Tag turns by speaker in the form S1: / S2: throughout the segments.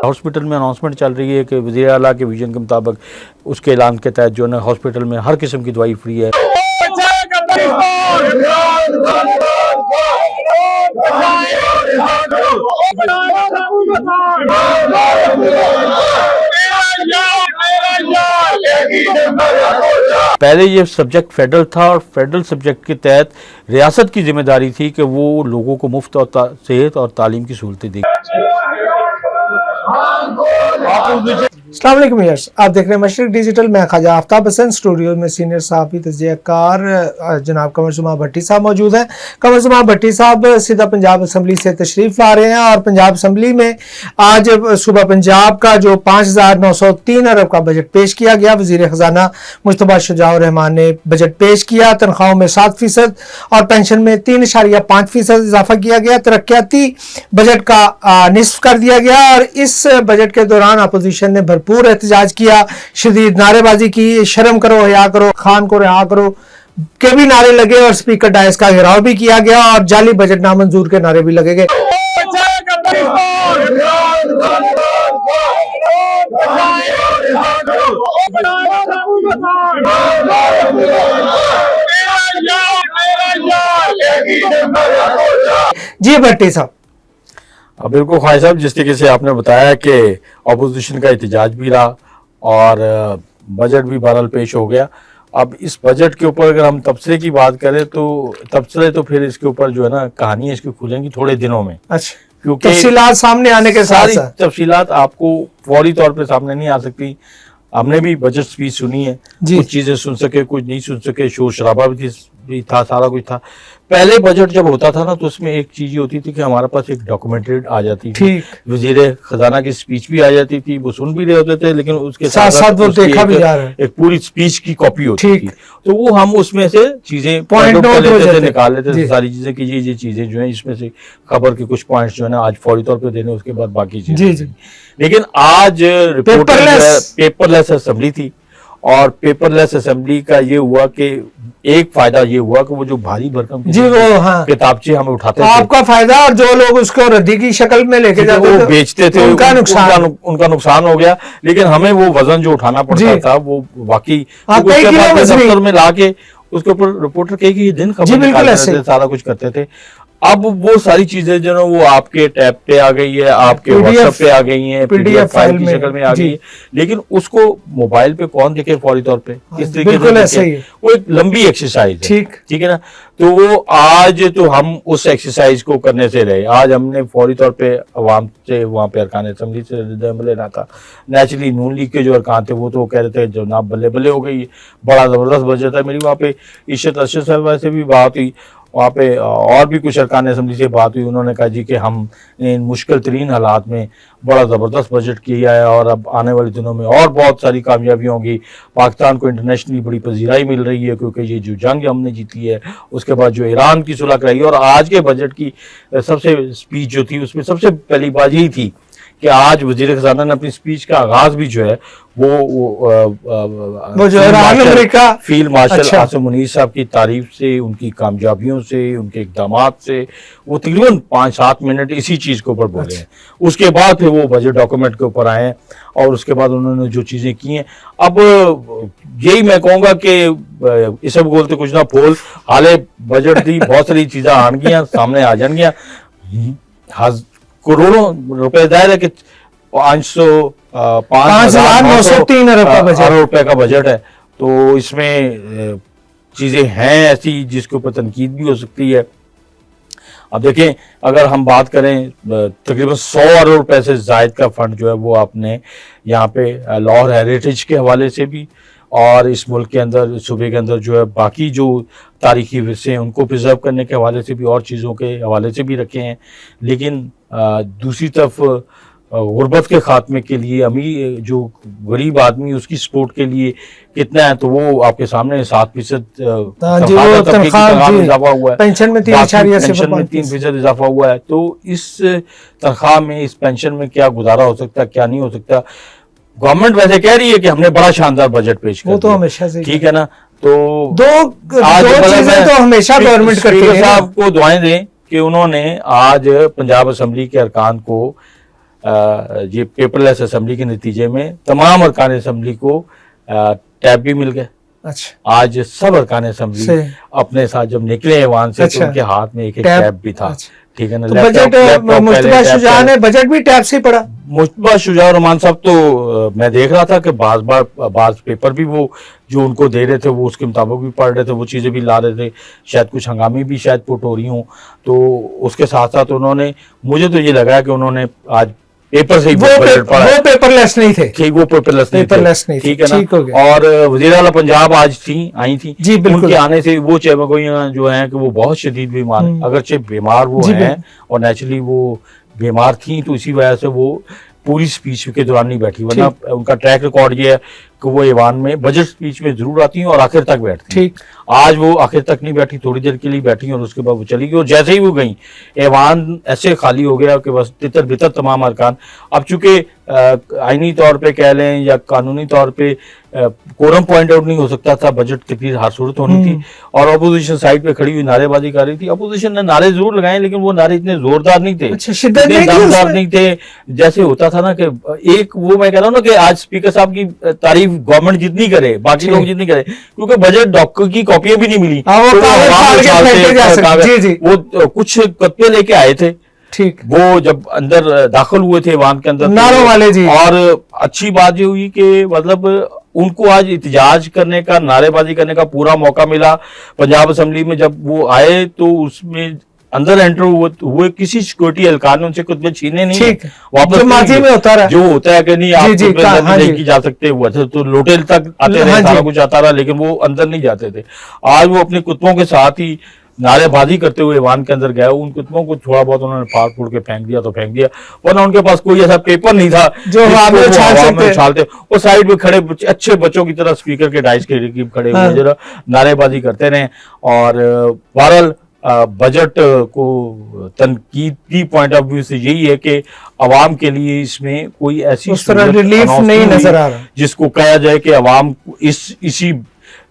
S1: Hospital में announcement चल रही है कि वज़ीर आला के विजन के मुताबिक उसके ऐलान के तहत जो है ना हॉस्पिटल में हर किस्म की दवाई फ्री है। पहले ये सब्जेक्ट फेडरल था और फेडरल सब्जेक्ट के तहत रियासत की जिम्मेदारी थी कि वो लोगों को मुफ्त और सेहत और तालीम की सहूलतें दें।
S2: अस्सलाम वालेकुम व्यूअर्स, आप देख रहे हैं मशरिक डिजिटल। मैं ख्वाजा आफ्ताब हसन, स्टूडियो में सीनियर सहाफ़ी तज़कियाकार जनाब कमर ज़मान भट्टी साहब मौजूद हैं। कमर ज़मान भट्टी साहब सीधा पंजाब असम्बली से तशरीफ़ ला रहे हैं और पंजाब असम्बली में आज सुबह पंजाब का जो 5,903 अरब का बजट पेश किया गया। वज़ीर ख़जाना मुस्तफ़ा शुजाउर रहमान ने बजट पेश किया। तनख्वाहों में 7% और पेंशन में 3.5% इजाफा किया गया। तरक्याती बजट का निस्फ कर दिया गया और इस बजट के दौरान अपोजिशन ने भरपूर एहतजाज किया, शदीद नारेबाजी की, शर्म करो, हया करो, खान को रिहा करो के भी नारे लगे और स्पीकर डायस का घेराव भी किया गया और जाली बजट नामंजूर के नारे भी लगे गए। जी भट्टी साहब।
S1: बिल्कुल ख्वाजा साहब, जिस तरीके से आपने बताया कि अपोजिशन का एहतजाज भी रहा और बजट भी बहरहाल पेश हो गया। अब इस बजट के ऊपर अगर हम तबसरे की बात करें तो तबसरे तो फिर इसके ऊपर जो है ना कहानियां इसकी खुलेंगी थोड़े दिनों में।
S2: अच्छा,
S1: क्योंकि
S2: तफसीलात सामने आने के साथ साथ
S1: तफसीलात आपको फौरी तौर पे सामने नहीं आ सकती। हमने भी बजट स्पीच सुनी है, कुछ चीजें सुन सके, कुछ नहीं सुन सके, शोर शराबा भी था, सारा कुछ था। पहले बजट जब होता था ना तो उसमें एक चीज होती थी कि हमारे पास एक डॉक्यूमेंटेड आ जाती थी, वजीर खजाना की स्पीच भी आ जाती थी, वो सुन भी रहे होते थे लेकिन उसके साथ साथ वो देखा भी जा रहा है, एक पूरी स्पीच की कॉपी होती थी। तो वो हम उसमें से चीजें पॉइंट लेते थे, निकाल लेते थे सारी चीजें की ये चीजें जो है इसमें से खबर के कुछ पॉइंट्स जो है ना आज फौरी तौर पर देने, उसके बाद बाकी चीजें। लेकिन आज पेपरलेस असेंबली थी और पेपरलेस असेंबली का ये हुआ कि एक फायदा ये हुआ कि वो जो भारी भरकम किताबचे हमें उठाते थे,
S2: आपका फायदा, और जो लोग उसको रद्दी की शक्ल में लेके जाते थे,
S1: बेचते थे, उनका नुकसान हो गया। लेकिन हमें वो वजन जो उठाना पड़ता था वो बाकी दफ्तर में लाके उसके ऊपर रिपोर्टर कहेगी ये दिन खबर निकालते थे, सारा कुछ करते थे। अब वो सारी चीजें जो है वो आपके टैब पे आ गई है, आपके व्हाट्सएप पे आ गई है, पीडीएफ फाइल की शक्ल में आ गई है। लेकिन उसको मोबाइल पे कौन देखे फौरी तौर पे, किस तरीके से वो एक लंबी एक्सरसाइज है, ठीक है ना। तो वो आज तो हम उस एक्सरसाइज को करने से रहे। आज हमने फौरी तौर पे अवाम से वहाँ पे अरकान असेंबली से लेना था। नेचुरली नून लीग के जो अरकान थे वो तो कह रहे थे जनाब बल्ले बल्ले हो गई, बड़ा जबरदस्त बजट है। मेरी वहाँ पे इशरत अरशद साहब से भी बात हुई, वहाँ पे और भी कुछ अरकान असेंबली से बात हुई। उन्होंने कहा जी कि हम इन मुश्किल तरीन हालात में बड़ा ज़बरदस्त बजट किया है और अब आने वाले दिनों में और बहुत सारी कामयाबियाँ होंगी। पाकिस्तान को इंटरनेशनली बड़ी पजीराई मिल रही है क्योंकि ये जो जंग हमने जीती है, उसके बाद जो ईरान की सुलह कराई है। और आज के बजट की सबसे स्पीच जो थी उसमें सबसे पहली बात यही थी कि आज वजीर खजाना ने अपनी स्पीच का आगाज भी जो है वो जो है फील्ड मार्शल आसिम मुनीर साहब की तारीफ से, उनकी कामयाबियों से, उनके इकदामात से, वो तकरीबन 5-7 मिनट इसी चीज के ऊपर बोले हैं। उसके बाद फिर वो बजट डॉक्यूमेंट के ऊपर आए हैं और उसके बाद उन्होंने जो चीजें की हैं, अब यही मैं कहूँगा कि इस सब बोलते कुछ ना बोल, हाले बजट थी, बहुत सारी चीजें आनगियां सामने आ जाएंगियां। करोड़ों रुपए दायर है कि 5,903 अरब रुपए का बजट है। तो इसमें चीजें हैं ऐसी जिसके ऊपर तनकीद भी हो सकती है। अब देखें, अगर हम बात करें तकरीबन 100 अरब रुपए से जायद का फंड जो है वो आपने यहाँ पे लाहौर हेरिटेज के हवाले से भी और इस मुल्क के अंदर, सूबे के अंदर जो है बाकी जो तारीखी विरसे हैं उनको प्रिजर्व करने के हवाले से भी और चीज़ों के हवाले से भी रखे हैं। लेकिन दूसरी तरफ गुर्बत के खात्मे के लिए अमीर जो गरीब आदमी उसकी सपोर्ट के लिए कितना है, तो वो आपके सामने 7% इजाफा हुआ है, पेंशन में 3% इजाफा हुआ है। तो इस तनख्वाह में, इस पेंशन में क्या गुजारा हो सकता है, क्या नहीं हो सकता। गवर्नमेंट वैसे कह रही है कि हमने बड़ा शानदार बजट पेश किया, वो तो हमेशा से ठीक है ना। तो
S2: दो चीजें तो हमेशा गवर्नमेंट करती है।
S1: साहब को दुआएं दें कि उन्होंने आज पंजाब असेंबली के अरकान को ये पेपरलेस असेंबली के नतीजे में तमाम अरकान असेंबली को टैब भी मिल गए।
S2: अच्छा,
S1: आज सब अरकान असेंबली अपने साथ जब निकले ऐवान से, तो उनके हाथ में एक टैब भी था।
S2: अच्छा,
S1: ठीक है ना।
S2: तो बजट मुश्तबा शुजा ने बजट भी टैब से पढ़ा।
S1: मुश्तबा शुजा और रहमान साहब तो मैं देख रहा था कि बाज पेपर भी वो जो उनको दे रहे थे वो उसके मुताबिक भी पढ़ रहे थे, वो चीज़ें भी ला रहे थे, शायद कुछ हंगामी भी शायद पुट हो रही हूँ। तो उसके साथ साथ उन्होंने, मुझे तो ये लगा कि उन्होंने आज पेपर से ही बजट पढ़ा।
S2: वो पेपरलेस नहीं थे।
S1: ठीक, वो पेपरलेस नहीं थे। ठीक है ना। और वज़ीर आला पंजाब आज आई थी
S2: जी,
S1: उनके आने से वो चेमगोइयां जो हैं कि वो बहुत शदीद बीमार हैं। अगरचे बीमार वो हैं और नेचुरली वो बीमार थी, तो इसी वजह से वो पूरी स्पीच के दौरान नहीं बैठी, वरना उनका ट्रैक रिकॉर्ड ये है कि वो ईवान में बजट स्पीच में जरूर आती हैं और आखिर तक बैठती हैं। आज वो आखिर तक नहीं बैठी, थोड़ी देर के लिए बैठी और उसके बाद वो चली गई। और जैसे ही वो गई ईवान ऐसे खाली हो गया कि बस तितर बितर तमाम अरकान। अब चूंकि आईनी तौर पे कह लें या कानूनी तौर पे कोरम पॉइंट आउट नहीं हो सकता था, बजट तकरीर हर सूरत होनी थी और अपोजिशन साइड पे खड़ी हुई नारेबाजी कर रही थी। अपोजिशन ने नारे जरूर लगाए लेकिन वो नारे इतने जोरदार नहीं थे, इतने दमदार नहीं थे जैसे होता था ना कि एक वो मैं कह रहा हूँ ना कि आज स्पीकर साहब की तारीफ गवर्नमेंट जितनी करे, बाकी लोग जितनी करे, क्योंकि बजट डॉक्टर की कॉपियां भी नहीं मिली, वो कुछ कत्वे लेके आए थे।
S2: ठीक,
S1: वो जब अंदर दाखिल हुए थे ईवान के अंदर
S2: नारों वाले जी।
S1: और अच्छी बात ये हुई कि मतलब उनको आज इतिजाज करने का, नारेबाजी करने का पूरा मौका मिला। पंजाब असेंबली में जब वो आए तो उसमें अंदर एंटर हुए किसी सिक्योरिटी एहलकार ने उनसे कुछ छीने नहीं, वापस
S2: में होता रहा,
S1: जो होता है कि नहीं आप नहीं की जा सकते, हुआ था तो लोटेल तक आते रहे, सारा कुछ आता रहा, लेकिन वो अंदर नहीं जाते थे। आज वो अपने कुत्तों के साथ ही नारेबाजी करते हुए ईवान के अंदर गए। उन कुत्तों को थोड़ा बहुत उन्होंने फाड़ फूड़ के फेंक दिया तो फेंक दिया, वरना उनके पास कोई ऐसा पेपर नहीं था जो उछालते। वो साइड में खड़े अच्छे बच्चों की तरह स्पीकर के डाइस के करीब खड़े हुए जरा नारेबाजी करते रहे। और बहरहाल बजट को तनकीदी पॉइंट ऑफ व्यू से यही है कि अवाम के लिए इसमें कोई ऐसी
S2: रिलीफ नहीं नजर आ रहा
S1: जिसको कहा जाए कि अवाम इसी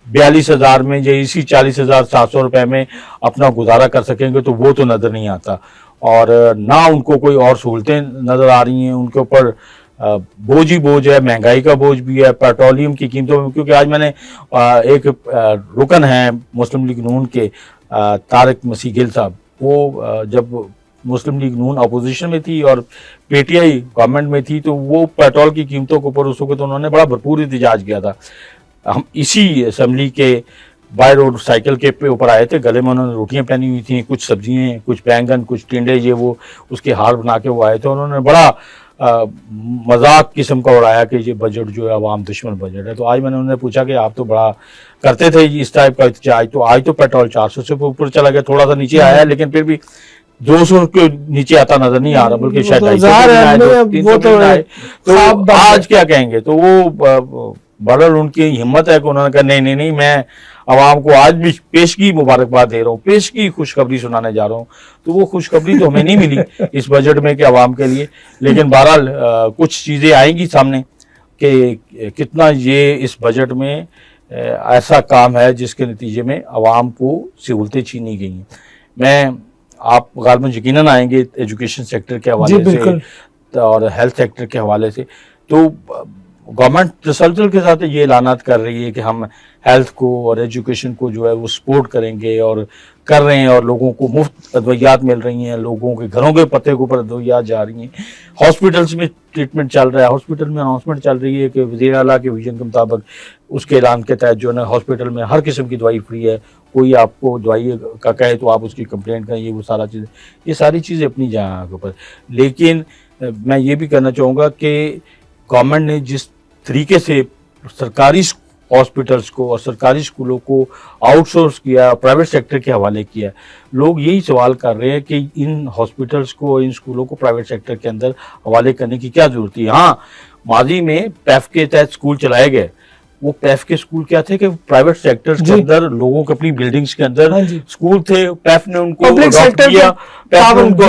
S1: 42,000 में या इसी 40,700 रुपए में अपना गुजारा कर सकेंगे, तो वो तो नजर नहीं आता। और ना उनको कोई और सहूलतें नजर आ रही हैं, उनके ऊपर बोझ ही बोझ है, महंगाई का बोझ भी है, पेट्रोलियम की कीमतों में। क्योंकि आज मैंने एक रुकन है मुस्लिम लीग नून के तारिक मसीह गिल साहब, वो जब मुस्लिम लीग नून अपोजिशन में थी और पीटीआई गवर्नमेंट में थी, तो वो पेट्रोल की कीमतों के ऊपर उस वक्त उन्होंने बड़ा भरपूर एहतजाज किया था। हम इसी असेंबली के बाय रोड साइकिल के पे ऊपर आए थे, गले में उन्होंने रोटियां पहनी हुई थी, कुछ सब्जियां, कुछ बैंगन, कुछ टिंडे, ये वो उसके हार बना के वो आए थे। उन्होंने बड़ा मजाक किस्म का उड़ाया कि ये बजट जो है अवाम दुश्मन बजट है। तो आज मैंने उन्हें पूछा कि आप तो बड़ा करते थे इस टाइप का एहतजाज, तो आज तो पेट्रोल 400 से ऊपर चला गया, थोड़ा सा नीचे आया है लेकिन फिर भी 200 के नीचे आता नजर नहीं आ रहा, बल्कि शायद 250 तो आज क्या कहेंगे। तो वो बहरहाल उनकी हिम्मत है कि उन्होंने कहा नहीं मैं अवाम को आज भी पेशगी मुबारकबाद दे रहा हूँ, पेशगी खुशखबरी सुनाने जा रहा हूँ। तो वो खुशखबरी तो हमें नहीं मिली इस बजट में कि अवाम के लिए, लेकिन बहरहाल कुछ चीज़ें आएंगी सामने कि कितना ये इस बजट में ऐसा काम है जिसके नतीजे में अवाम को सहूलतें छीनी गई हैं। मैं आप गालबन यकीनन आएंगे एजुकेशन सेक्टर के हवाले से और हेल्थ सेक्टर के हवाले से। तो गवर्नमेंट तसलसल के साथ ये ऐलानात कर रही है कि हम हेल्थ को और एजुकेशन को जो है वो सपोर्ट करेंगे और कर रहे हैं, और लोगों को मुफ्त अद्वियात मिल रही हैं, लोगों के घरों के पते के ऊपर अद्वियात जा रही हैं, हॉस्पिटल्स में ट्रीटमेंट चल रहा है, हॉस्पिटल में अनाउंसमेंट चल रही है कि वज़ीर आला के विजन के मुताबिक उसके ऐलान के तहत जो है हॉस्पिटल में हर किस्म की दवाई फ्री है। कोई आपको दवाई का कहे तो आप उसकी कंप्लेंट करें, ये वो सारा चीज़, ये सारी चीज़ें अपनी जगह के ऊपर। लेकिन मैं ये भी कहना चाहूँगा कि गवर्नमेंट ने जिस तरीके से सरकारी हॉस्पिटल्स को और सरकारी स्कूलों को आउटसोर्स किया, प्राइवेट सेक्टर के हवाले किया, लोग यही सवाल कर रहे हैं कि इन हॉस्पिटल्स को, इन स्कूलों को प्राइवेट सेक्टर के अंदर हवाले करने की क्या जरूरत है। हाँ, माजी में पैफ के तहत स्कूल चलाए गए, वो पैफ के स्कूल क्या थे कि प्राइवेट सेक्टर के अंदर लोगों के अपनी बिल्डिंग्स के अंदर स्कूल थे, पैफ ने उनको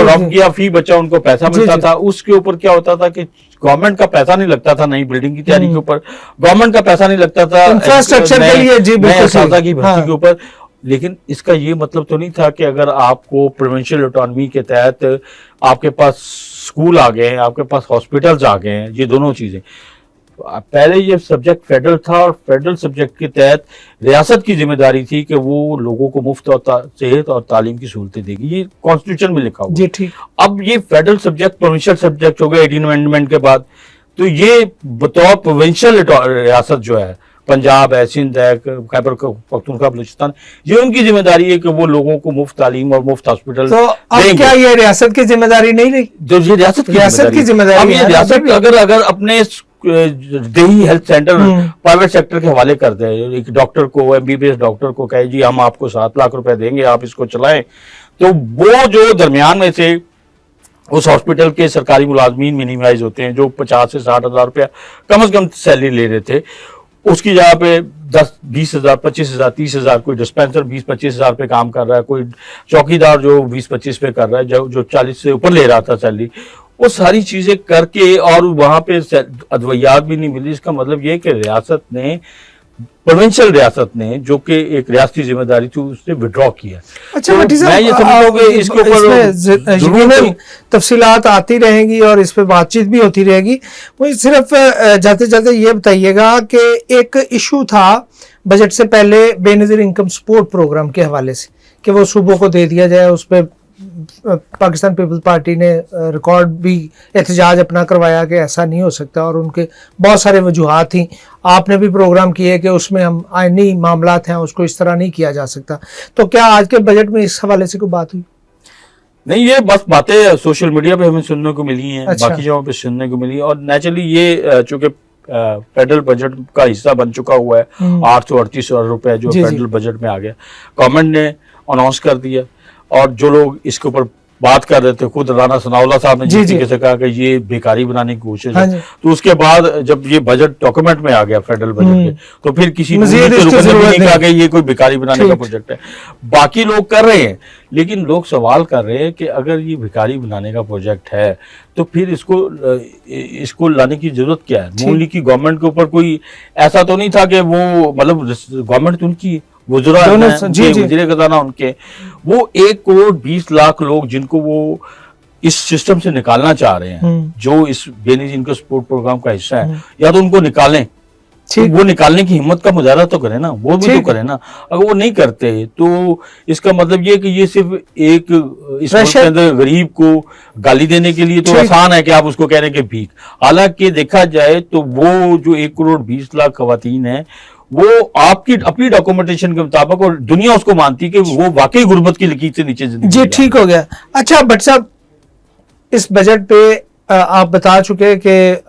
S1: रॉब किया, फी बचा उनको पैसा मिलता था, उसके ऊपर क्या होता था कि गवर्नमेंट का पैसा नहीं लगता था नई बिल्डिंग की तैयारी के ऊपर, गवर्नमेंट का पैसा नहीं लगता था
S2: इंफ्रास्ट्रक्चर के लिए, जी बिल्कुल
S1: की भर्ती के ऊपर। लेकिन इसका ये मतलब तो नहीं था कि अगर आपको प्रोविंशियल ऑटोनॉमी के तहत आपके पास स्कूल आ गए हैं, आपके पास हॉस्पिटल्स आ गए हैं, ये दोनों चीजें, पहले ये सब्जेक्ट फेडरल था और फेडरल सब्जेक्ट के तहत रियासत की जिम्मेदारी थी कि वो लोगों को मुफ्त और सेहत और तालीम की सहूलतें देगी, ये कॉन्स्टिट्यूशन में लिखा हुआ
S2: जी ठीक।
S1: अब ये फेडरल सब्जेक्ट प्रोविंशियल सब्जेक्ट हो गया 18 अमेंडमेंट के बाद, तो ये बतौर प्रोविंशियल रियासत जो है, पंजाब है, सिंध है, खैबर पख्तूनख्वा, बलूचिस्तान, ये उनकी जिम्मेदारी है कि वो लोगों को मुफ्त तालीम और मुफ्त हॉस्पिटल
S2: तो अब क्या ये रियासत की जिम्मेदारी नहीं रही?
S1: जो ये रियासत की जिम्मेदारी है, रियासत अगर अपने देही हेल्थ सेंटर प्राइवेट सेक्टर के हवाले कर दे, एक डॉक्टर को, एमबीबीएस डॉक्टर को कहे जी हम आपको 7 लाख रुपए देंगे, आप इसको चलाएं, तो वो जो दरमियान में से उस हॉस्पिटल के सरकारी मुलाजमीन मिनिमाइज होते हैं जो 50 से 60 हजार रुपया कम से कम सैलरी ले रहे थे, उसकी जगह पे 10-20 हजार, 25 हजार, 30 हजार, कोई डिस्पेंसर 20-25 हजार पे काम कर रहा है, कोई चौकीदार जो 20-25 पे कर रहा है, जो 40 से ऊपर ले रहा था सैलरी, वो सारी चीजें करके और वहां पे अद्वियात भी नहीं मिली। इसका मतलब ये कि रियासत ने, प्रोविंशियल रियासत ने, जो कि एक रियासती जिम्मेदारी थी, उसने विड्रॉ किया।
S2: अच्छा,
S1: तो मैं ये समझता हूँ कि इसके ऊपर
S2: तफसीलात आती रहेंगी और इस पे बातचीत भी होती रहेगी। मुझे सिर्फ जाते जाते ये बताइएगा कि एक इशू था बजट से पहले बेनजीर इनकम सपोर्ट प्रोग्राम के हवाले से कि वो सूबों को दे दिया जाए, उस पर पाकिस्तान पीपल्स पार्टी ने रिकॉर्ड भी एहतजाज अपना करवाया कि ऐसा नहीं हो सकता और उनके बहुत सारे वजूहात थी। आपने भी प्रोग्राम किए कि उसमें हम आईनी मामलात हैं उसको इस तरह नहीं किया जा सकता। तो क्या आज के बजट में इस हवाले से कोई बात हुई?
S1: नहीं, ये बस बातें सोशल मीडिया पे हमें सुनने को मिली हैं।
S2: अच्छा।
S1: बाकी जगहों पे सुनने को मिली, और नेचुरली ये चूंकि फेडरल बजट का हिस्सा बन चुका हुआ है, 838 अरब रुपए जो फेडरल बजट में आ गया, गवर्नमेंट ने अनाउंस कर दिया, और जो लोग इसके ऊपर बात कर रहे थे, खुद राना सनाउल्लाह साहब ने जिस तरीके से कहा कि ये बेकारी बनाने की कोशिश है, तो उसके बाद जब ये बजट डॉक्यूमेंट में आ गया फेडरल बजट के, तो फिर किसी ने नहीं कहा कि ये कोई बेकारी बनाने का प्रोजेक्ट है। बाकी लोग कर रहे हैं, लेकिन लोग सवाल कर रहे हैं कि अगर ये भिखारी बनाने का प्रोजेक्ट है तो फिर इसको लाने की जरूरत क्या है? नून लीग की गवर्नमेंट के ऊपर कोई ऐसा तो नहीं था कि वो, मतलब गवर्नमेंट तो उनकी, वज़ीर खजाना उनके, वो 1 करोड़ 20 लाख लोग जिनको वो इस सिस्टम से निकालना चाह रहे हैं, जो इस बेनजीर इनकम सपोर्ट प्रोग्राम का हिस्सा है, या तो उनको निकालें, वो निकालने की हिम्मत का मुजाहरा तो करें ना, वो भी तो करें ना। अगर वो नहीं करते तो इसका मतलब ये कि ये सिर्फ एक इस मुल्क के अंदर गरीब को गाली देने के लिए तो आसान है कि आप उसको कह रहे हैं कि भीख। हालांकि देखा जाए तो वो जो 1 करोड़ 20 लाख खवातीन है, वो आपकी अपनी डॉक्यूमेंटेशन के मुताबिक, और दुनिया उसको मानती है कि वो वाकई गुर्बत की लकीर से नीचे जिंदगी
S2: जी ठीक हो गया। अच्छा भट्ट साहब, इस बजट पे आप बता चुके कि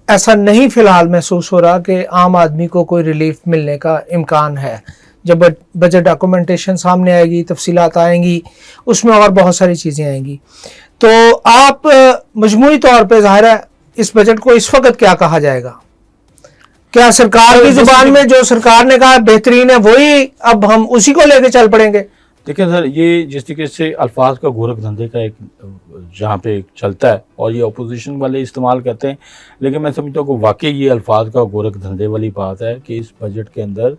S2: ऐसा नहीं फिलहाल महसूस हो रहा कि आम आदमी को कोई रिलीफ मिलने का इम्कान है। जब बजट डॉक्यूमेंटेशन सामने आएगी, तफसीलात आएंगी, उसमें और बहुत सारी चीज़ें आएंगी, तो आप मजमूई तौर पे ज़ाहिर है इस बजट को इस वक्त क्या कहा जाएगा? क्या सरकार की जुबान में जो सरकार ने कहा बेहतरीन है वही अब हम उसी को लेके चल पड़ेंगे?
S1: देखिए सर, ये जिस तरीके से अल्फाज का गोरख धंधे का एक जहाँ पे चलता है और ये अपोजिशन वाले इस्तेमाल करते हैं, लेकिन मैं समझता हूँ कि वाकई ये अल्फाज का गोरख धंधे वाली बात है कि इस बजट के अंदर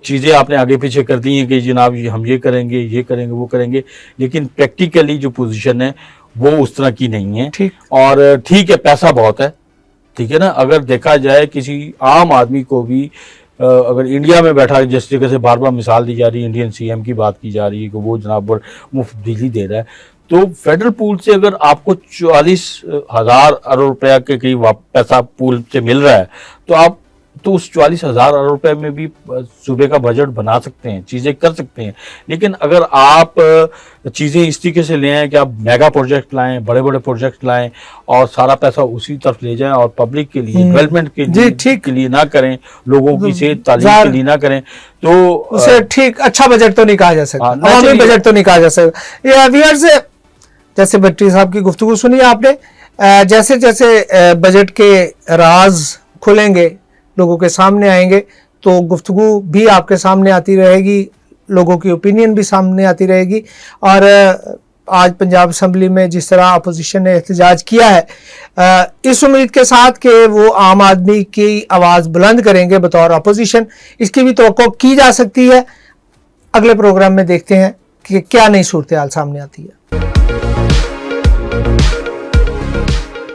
S1: चीज़ें आपने आगे पीछे कर दी हैं कि जनाब हम ये करेंगे वो करेंगे, लेकिन प्रैक्टिकली जो पोजीशन है वो उस तरह की नहीं है। और ठीक है, पैसा बहुत है, ठीक है ना, अगर देखा जाए किसी आम आदमी को भी अगर इंडिया में बैठा, जिस तरीके से बार बार मिसाल दी जा रही है, इंडियन सीएम की बात की जा रही है कि वो जनाब मुफ्त बिजली दे रहा है, तो फेडरल पूल से अगर आपको 40,000 अरब रुपया के करीब पैसा पूल से मिल रहा है, तो आप तो उस 40,000 अरब रुपए में भी सूबे का बजट बना सकते हैं, चीज़ें कर सकते हैं। लेकिन अगर आप चीज़ें इस तरीके से ले आए कि आप मेगा प्रोजेक्ट लाएं, बड़े बड़े प्रोजेक्ट लाएं और सारा पैसा उसी तरफ ले जाएं और पब्लिक के लिए, डेवलपमेंट के लिए ना करें, लोगों की सेहत तालीम के लिए ना करें, तो
S2: उसे ठीक अच्छा बजट तो नहीं कहा जा सकता, अवामी बजट तो नहीं कहा जा सकता। ये व्यूअर्स, जैसे भट्टी साहब की गुफ्तगू सुनी आपने, जैसे जैसे बजट के राज खुलेंगे लोगों के सामने आएंगे तो गुफ्तगू भी आपके सामने आती रहेगी, लोगों की ओपिनियन भी सामने आती रहेगी। और आज पंजाब असम्बली में जिस तरह अपोजिशन ने एहतजाज किया है, इस उम्मीद के साथ कि वो आम आदमी की आवाज़ बुलंद करेंगे बतौर अपोजिशन, इसकी भी तवक्को की जा सकती है। अगले प्रोग्राम में देखते हैं कि क्या नई सूरत हाल सामने आती है।